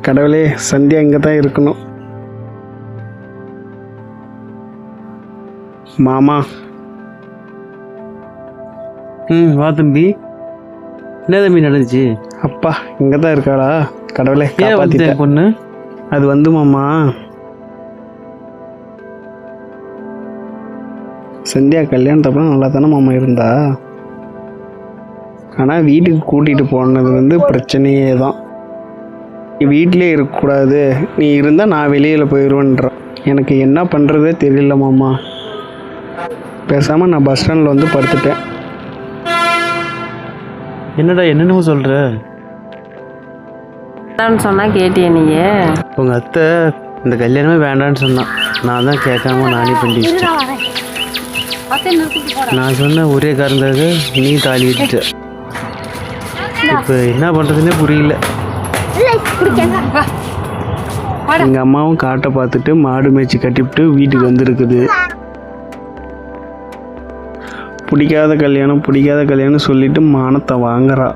கடவுளே, சந்தியா இங்கே தான் இருக்கணும். மாமா. வா தம்பி. என்ன தம்பி நடந்துச்சு? அப்பா இங்கே தான் இருக்காளா? கடவுளே காப்பாத்திட்ட. பொண்ணு அது வந்து மாமா, சந்தியா கல்யாணத்தப்பறம் நல்லா தானே மாமா இருந்தா. ஆனால் வீட்டுக்கு கூட்டிகிட்டு போனது வந்து பிரச்சனையே தான். நீ வீட்டிலே இருக்கக்கூடாது, நீ இருந்தால் நான் வெளியில் போயிடுவேன்ற. எனக்கு என்ன பண்ணுறதே தெரியல மாமா. பேசாமல் நான் பஸ் ஸ்டாண்டில் வந்து படுத்துட்டேன். என்னடா என்னென்னமோ சொல்கிற? சொன்னால் கேட்டிய நீங்கள்? உங்கள் அத்தை இந்த கல்யாணமே வேண்டான்னு சொன்னான். நான் தான் கேட்காம நானே பண்ணிட்டேன். நான் சொன்ன ஒரே காரணத்துக்காக நீ தாலி விட்டுட்ட. இப்போ என்ன பண்ணுறதுன்னே புரியல. எங்கள் அம்மாவும் காட்டை பார்த்துட்டு மாடு மேய்ச்சி கட்டிவிட்டு வீட்டுக்கு வந்துருக்குது. பிடிக்காத கல்யாணம் சொல்லிட்டு மானத்தை வாங்குறா.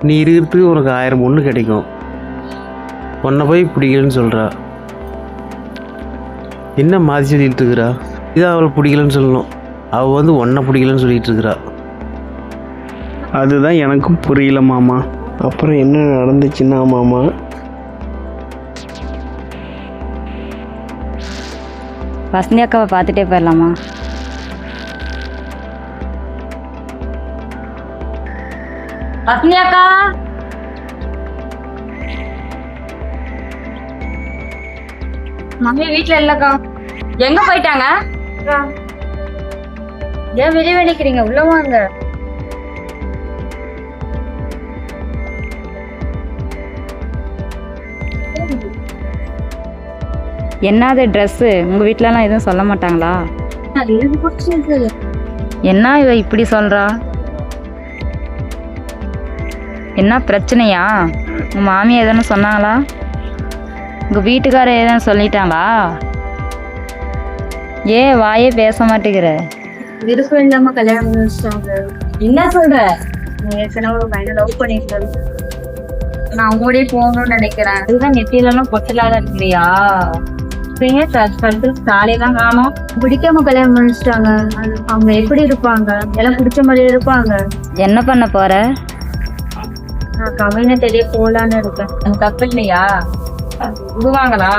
நீ இருக்கிறதுக்கு உனக்கு 1000 பொண்ணு கிடைக்கும், உன்னை போய் பிடிக்கலன்னு சொல்கிறா. என்ன மாற்றி சொல்லிட்டு இருக்கிறா? இதான் அவளை பிடிக்கலன்னு சொல்லணும், அவள் வந்து ஒன்றை பிடிக்கலன்னு சொல்லிட்டு இருக்கிறா. அதுதான் எனக்கும் புரியல மாமா. அப்புறம் என்ன நடந்துச்சுன்னா மாமா, வசந்தி அக்காவை பார்த்துட்டே போயிடலாமா? வசந்தி அக்கா, மம்மி வீட்டில் இல்லைக்கா. எங்க போயிட்டாங்க? ஏன் வெளியே நினைக்கிறீங்க? உள்ள வாங்க. என்னது ட்ரெஸ்ஸு? உங்கள் வீட்டிலலாம் எதுவும் சொல்ல மாட்டாங்களா? என்ன இவ இப்படி சொல்கிறா? என்ன பிரச்சனையா? உங்கள் மாமியார் எதுன்னு சொன்னாங்களா? உங்கள் வீட்டுக்காரர் எதுவும் சொல்லிட்டாங்களா? ஏன் வாயே பேச மாட்டேங்கிற? விருப்பம் இல்லாம கல்யாணம் முடிச்சிட்டாங்க. என்ன சொல்ற? ஏற்கனவே ஒரு பையனை லவ் பண்ணிருக்காரு. நான் அவங்களோடய போகணும்னு நினைக்கிறேன். இதுதான் நெத்தியிலாம் பொட்டலாக இருக்கிறியா? தாலியெல்லாம் காணும். பிடிக்காம கல்யாணம் முடிச்சிட்டாங்க. அவங்க எப்படி இருப்பாங்க? எல்லாம் பிடிச்ச மாதிரியே இருப்பாங்க. என்ன பண்ண போற? நான் கவினை தெரிய போலான்னு இருக்கேன். அது தப்பு இல்லையா? விடுவாங்களா?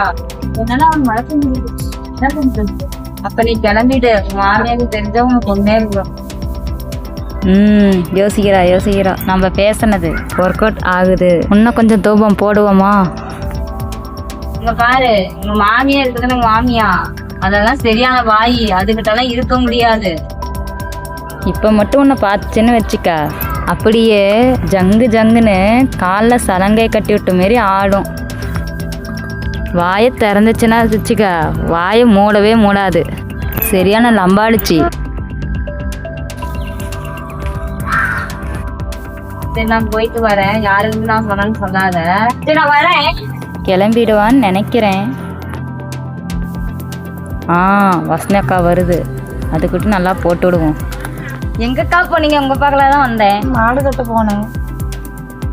என்னால அவங்க மறக்க முடியும். என்ன பண்றது? அப்ப நீ கிளம்பிடு. மாமியாருக்கு தெரிஞ்சவங்க பொண்ணே இருக்கும். யோசிக்கிறா. நம்ம பேசினது ஒர்க் அவுட் ஆகுது. இன்னும் கொஞ்சம் தூபம் போடுவோமா? இங்க பாரு, உங்க மாமியா இருக்குதுன்னு உங்க மாமியா அதெல்லாம் சரியான வாயி, அதுகிட்டலாம் இருக்க முடியாது. இப்ப மட்டும் உன்னை பார்த்துச்சுன்னு வச்சுக்க, அப்படியே ஜங்குன்னு காலில் சலங்கை கட்டி விட்ட மாரி ஆடும். வாயை திறந்துச்சுன்னா வச்சுக்க, வாயை மூடவே மூடாது. சரியான லம்பாடிச்சு. சரி நான் போயிட்டு வரேன், யாருக்கு நான் சொன்னான்னு சொல்லாத. சரி நான் வரேன். கிளம்பிடுவான்னு நினைக்கிறேன். வசந்தி அக்கா வருது, அதுக்கிட்ட நல்லா போட்டு விடுவோம். எங்கக்கா போனீங்க? உங்க பக்கத்துல தான் வந்தேன். மாடு கட்ட போனேன்.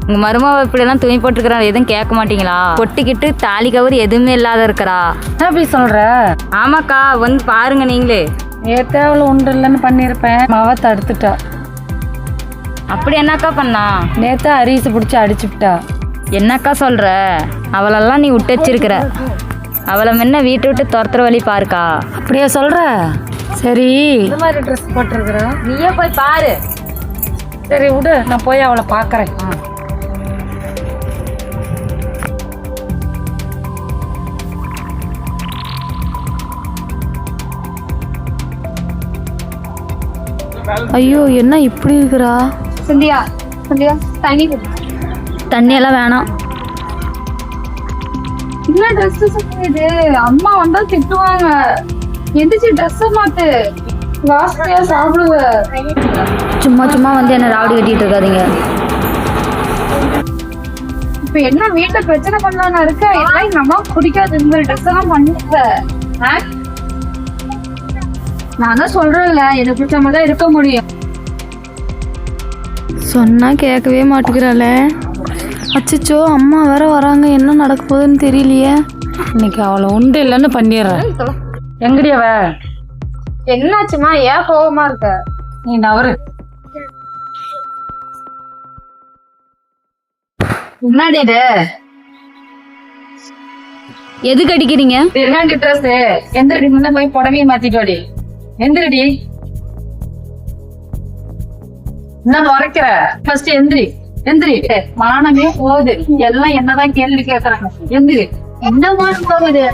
உங்க மருமவ இப்படியெல்லாம் துணி போட்டுருக்கிறான், எதுவும் கேட்க மாட்டீங்களா? கொட்டிக்கிட்டு தாலி கவர் எதுவுமே இல்லாத இருக்கிறா. என்ன அப்படி சொல்ற? ஆமாக்கா, வந்து பாருங்க நீங்களே. ஏத்தாவில் ஒன்று இல்லைன்னு பண்ணியிருப்பேன். மாவை தடுத்துட்டா. அப்படி என்னக்கா பண்ணா? நேற்று அரிசி பிடிச்சி அடிச்சுட்டா. என்னக்கா சொல்ற? அவளெல்லாம் நீ விட்டு வச்சிருக்கிற. அவளை முன்ன வீட்டை விட்டு துரத்துற வழி பாருக்கா. அப்படியே சொல்ற? சரி, இந்த மாதிரி ட்ரெஸ் போட்டிருக்கிற, நீயே போய் பாரு. சரி விடு, நான் போய் அவளை பார்க்கறேன். ஐயோ, என்ன இப்படி இருக்கிறா? சந்தியா தண்ணியெல்லாம் வேணாம். என்ன ட்ரெஸ் இது? அம்மா வந்தா திட்டுவாங்க. எந்திரிச்சு ட்ரெஸ் மாத்து. வாசனையா சாப்பிடுவ. சும்மா வந்து என்ன ராவடி கட்டிட்டு இருக்காதீங்க. இப்ப என்ன வீட்டுல பிரச்சனை பண்ணலான்னு இருக்க? இதெல்லாம் எங்க அம்மா பிடிக்காது. இந்த மாதிரி ட்ரெஸ் எல்லாம் பண்ணிட்ட. நான் தான் சொல்றேன்ல, எனக்கு பிடிச்ச மாதிரி தான் இருக்க முடியும். சொன்னா கேட்கவே மாட்டேங்கிறாளே. அச்சச்சோ, அம்மா வேற வராங்க, என்ன நடக்க போகுதுன்னு தெரியலையே. இன்னைக்கு அவளை உண்டு இல்லைன்னு பண்ணிடுறேன். எங்கடி அவ? என்னாச்சுமா? ஏன் கோவமா இருக்க? நீ நவரு. முன்னாடி எதுக்கு அடிக்கிறீங்க? என்னடி ட்ரெஸ்? எந்திரடி, முன்ன போய் புடவையை மாத்திட்டு வாடி. எந்திரடி. என்ன முறைக்கிற? ஃபர்ஸ்ட் எந்திரி. எந்திரி. மானமே போகுது. எல்லாம் என்னதான் கேள்வி கேக்குறாங்க. எந்திரி. என்ன மானம் போகுது?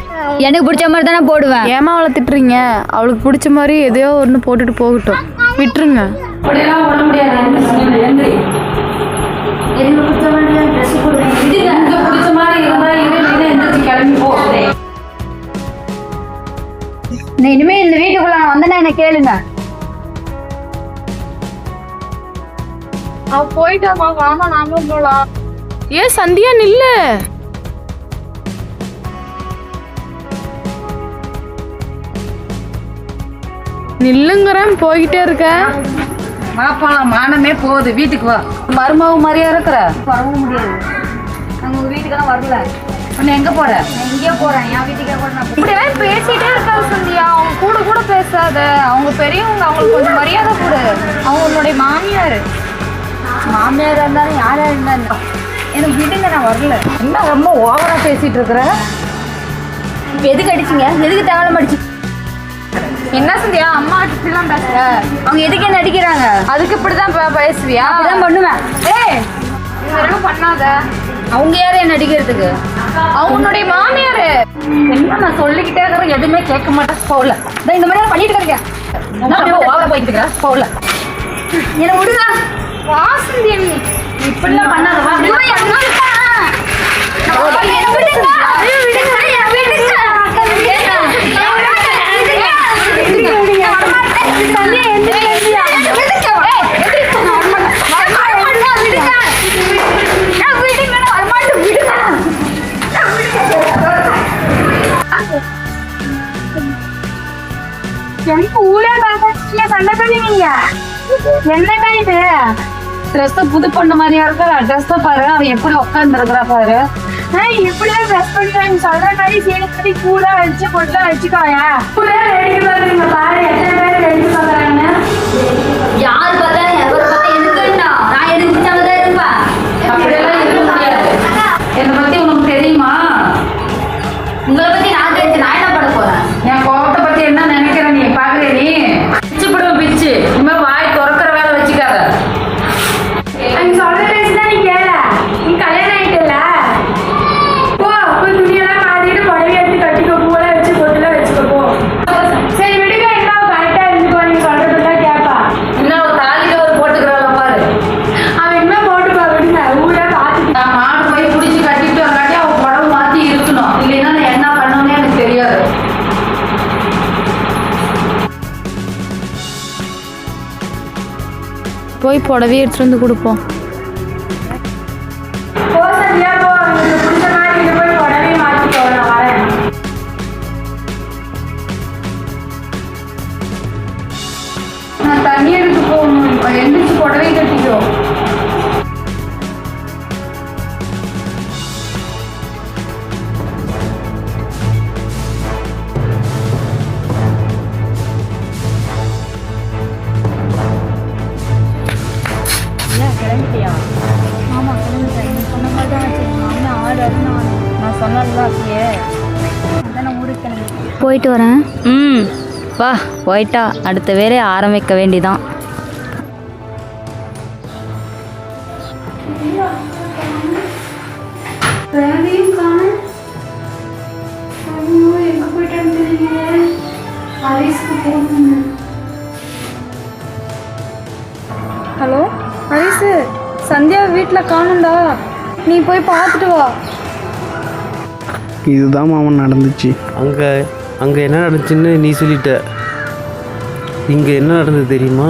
எனக்கு பிடிச்ச மாதிரி தானே போடுவேன். ஏமா அவளை திட்டுறீங்க? அவளுக்கு பிடிச்ச மாதிரி எதையோ ஒன்று போட்டுட்டு போகட்டும், விட்டுருங்க. அப்படியெல்லாம் விட முடியாது. எந்திரி. எனக்கு பிடிச்ச மாதிரி ட்ரெஸ் போடுவேன். எனக்கு பிடிச்ச மாதிரி இருந்தா எந்திரிச்சு கிளம்பி போ. இனிமே இந்த வீட்டுக்குள்ள நான் வந்தேன்னா என்ன கேளுங்க. அவ போயிட்டாமா, வாமா நாமளும் போலாம். ஏன் சந்தியா நில்லு. நில்லுங்கிறேன், போய்கிட்டே இருக்க. வாப்பாலாம், மானமே போகுது. வீட்டுக்கு வா. மருமக மாதிரியா இருக்கிற. வரவும் முடியாது. நாங்க உங்க வீட்டுக்கெல்லாம் வரல. உன்னை எங்க போற? எங்கேயோ போறேன். என் வீட்டுக்கே கூட நான் இப்படியே பேசிட்டே இருக்காது சந்தியா. அவங்க கூட கூட பேசாத. அவங்க பெரியவங்க, அவங்களுக்கு கொஞ்சம் மரியாதை கொடு. அவங்க உன்னுடைய மாமியார். மாமியார் இருந்தாலும் யாரா இருந்தாலும் எனக்கு விடுங்க, நான் வரல. என்ன ரொம்ப ஓவரா பேசிட்டு இருக்கிற? இப்ப எதுக்கு அடிச்சீங்க? எதுக்கு தேவையில்லாம அடிச்சு? என்ன சந்தியா அம்மா எல்லாம் பேசுற? அவங்க எதுக்கு என்ன அடிக்கிறாங்க? அதுக்கு இப்படிதான் பேசுவியா? அப்படிதான் பண்ணுவேன். ஏய், இதெல்லாம் பண்ணாத. அவங்க யாரும் என்ன அடிக்கிறதுக்கு? அவனுடைய மாமியாரு. என்ன நான் சொல்லிக்கிட்டே இருக்கிறேன், எதுவுமே கேட்க மாட்டேன். போகல. இந்த மாதிரி பண்ணிட்டு இருக்கேன். ஓவரா போயிட்டு இருக்கிறேன். போகல. என்ன விடுங்க. வாசந்தி, இப்படிலாம் பண்ணாத. வா. புது பொண்ணு மாதிரியா இருக்கிற ட்ரெஸ் பாரு. அவ எப்படி உட்கார்ந்து இருக்கிறா பாரு. இப்படிதான் ட்ரெஸ் பண்ணி சொல்ற மாதிரி சேர்த்து கூட வச்சு பொண்ணு வச்சுக்கோயா. யாரு பார்த்தா எவரு பார்த்தா எதுக்குன்னா நான் எதுக்கு பிடிச்சாமதான் இருப்பேன். அப்படியெல்லாம் இருக்க முடியாது. என்னை பத்தி உனக்கு தெரியுமா? உங்களை பத்தி நான் தெரிஞ்சு நான் என்ன பண்ண போறேன்? என் கோபத்தை பத்தி என்ன நினைக்கிற நீ? பாக்குற நீ பிச்சு போடுவோம். பிச்சு இனிமே வாய் திறக்கிற வேலை வச்சுக்காத. நீ சொல்ற பேசுதான் நீ கேள. நீ கல்யாணம் ஆயிட்டல. போ போய் துணியெல்லாம் மாத்திட்டு புடவை எடுத்து கட்டிக்கோ. பூல வச்சு பொட்டுல வச்சுக்கோ. போ. சரி விடுங்க. என்ன கரெக்டா இருந்துக்கோ. நீ சொல்றதுதான் கேட்பா. இன்னும் ஒரு தாலியில ஒரு போட்டுக்கிறாள் பாரு. அவன் என்ன போட்டுப்பா. விடுங்க. ஊரே பார்த்து நான் மாடு போய் பிடிச்சி கட்டிட்டு வராட்டி அவன் புடவை மாத்தி இருக்கணும். இல்லைன்னா நான் என்ன பண்ணணும்னு எனக்கு தெரியாது. போய் புடவையை எடுத்துட்டு வந்து கொடுப்போம். போ சந்தியா, போ. உங்களுக்கு பிடிச்ச மாதிரி இது போய் புடவை மாத்திக்கோ. நான் வரேன். நான் தண்ணி எடுத்து போகணும். இப்போ எந்திரிச்சு புடவை கட்டிக்கோ. ஆமா சொல்லுங்க. நீ சொன்ன மாதிரி தான் வச்சுருக்கேன். ஆடு நான் சொன்னதுதான் அப்படியே அதான் ஊருக்கு கிளம்பி போயிட்டு வரேன். வா போயிட்டா அடுத்த வேலை ஆரம்பிக்க வேண்டிதான். ஹலோ ஹரிசு, சந்தியா வீட்டில் காணும்டா, நீ போய் பார்த்துட்டு வா. இதுதான் மாமன் நடந்துச்சு. அங்கே என்ன நடந்துச்சுன்னு நீ சொல்லிட்ட. இங்கே என்ன நடந்தது தெரியுமா?